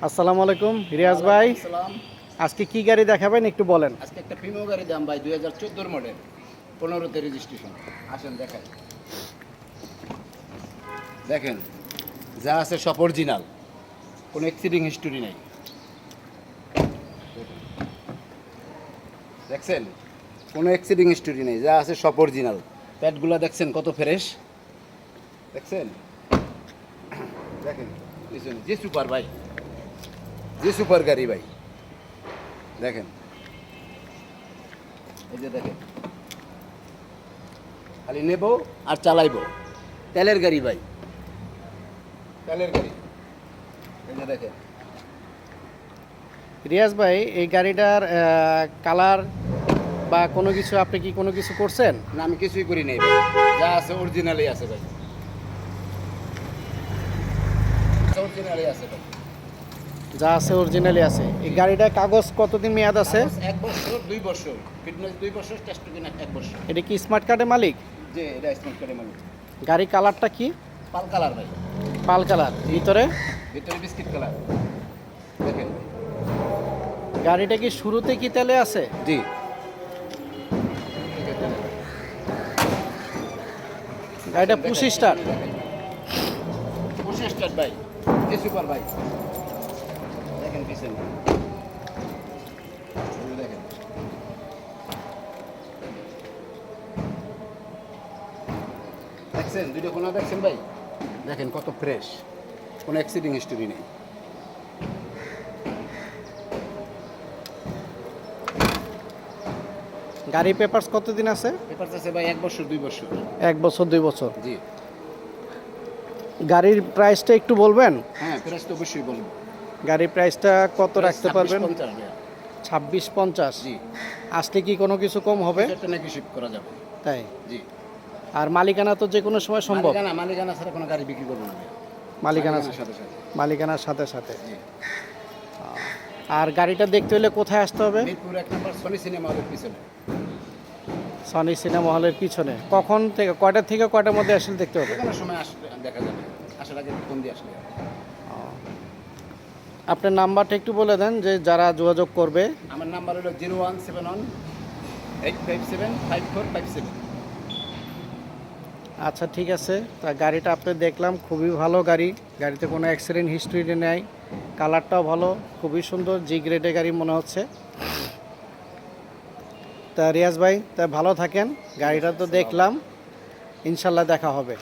আসসালামু আলাইকুম রিয়াজ ভাই। আসসালাম। আজকে কি গাড়ি দেখাবেন একটু বলেন। আজকে একটা প্রিমিও গাড়ি দাম ভাই 2014 মডেল, 15তে রেজিস্ট্রেশন। আসেন দেখেন, দেখেন যা আছে সব অরিজিনাল, কোনো এক্সিডিং হিস্টোরি নেই। দেখছেন, কোনো এক্সিডিং হিস্টোরি নেই, যা আছে সব অরিজিনাল। প্যাডগুলো দেখছেন কত ফ্রেশ, দেখছেন। দেখেন পিছনে যে সুপার ভাই, যে সুপার গাড়ি ভাই, দেখেন এই যে দেখেন, খালি নেব আর চালাইবো। তেলের গাড়ি ভাই, তেলের গাড়ি, এই যে দেখেন। রিয়াজ ভাই এই গাড়িটার কালার বা কোনো কিছু আপনি কি কোনো কিছু করছেন? না আমি কিছুই করি নাই ভাই, যা আছে অরিজিনালই আছে ভাই, অরিজিনালই আছে ভাই। যা আছে অরিজিনালি আছে। এই গাড়িটার কাগজ কতদিন মেয়াদ আছে? 1 বছর 2 বছর ফিটনেস, 2 বছর টেস্ট কিনা 1 বছর। এটা কি স্মার্ট কার্ডের মালিক? যে এটা স্মার্ট কার্ডের মালিক। গাড়ি কালারটা কি? পাল কালার ভাই, পাল কালার। ভিতরে ভিতরে বিস্কিট কালার, দেখেন। গাড়িটা কি শুরুতে কি তেলে আছে? জি, গাড়িটা পুশ স্টার। 25 স্টার ভাই, যে সুপার ভাই, দেখেন পিছনে, এই যে দেখেন। দেখছেন দুইটা কোনা, দেখছেন ভাই, দেখেন কত ফ্রেশ, কোনো অ্যাক্সিডিং হিস্টোরি নেই। গাড়ি পেপারস কতদিন আছে? পেপার আছে ভাই 1 বছর 2 বছর। 1 বছর 2 বছর। জি, গাড়ির প্রাইসটা একটু বলবেন? হ্যাঁ প্রাইস তো অবশ্যই বলবো। গাড়ির প্রাইসটা কত রাখতে পারবেন? 26-50 ভাইয়া। 26-50। জি, আসলে কি কোনো কিছু কম হবে? এটা নাকি শিফট করা যাবে। তাই? জি, আর মালিকানা তো যে কোনো সময় সম্ভব? মালিকানা ছাড়া কোনো গাড়ি বিক্রি করবো না ভাইয়া। মালিকানা মালিকানার সাথে সাথে। মালিকানার সাথে সাথে। জি, আর গাড়িটা দেখতে হলে কোথায় আসতে হবে? মিরপুর 1 নম্বর সনি সিনেমা হলের পিছনে। সনি সিনেমা হলের পিছনে। কখন থেকে কয়টা থেকে কয়টার মধ্যে আসলে দেখতে হবে? যে কোনো সময় আসলে দেখা যাবে, আসার আগে ফোন দিয়ে আসলে। আপনার নাম্বারটা একটু বলে দেন যে যারা যোগাযোগ করবে। আমার নাম্বার হলো 0171 857 5457। আচ্ছা ঠিক আছে। তা গাড়িটা আপনি দেখলাম, খুবই ভালো গাড়ি। গাড়িতে কোনো অ্যাক্সিডেন্ট হিস্ট্রি নেই। কালারটাও ভালো, খুবই সুন্দর, জি গ্রেডের গাড়ি মনে হচ্ছে। তা রিয়াজ ভাই তা ভালো থাকেন। গাড়িটা তো দেখলাম, ইনশাল্লাহ দেখা হবে।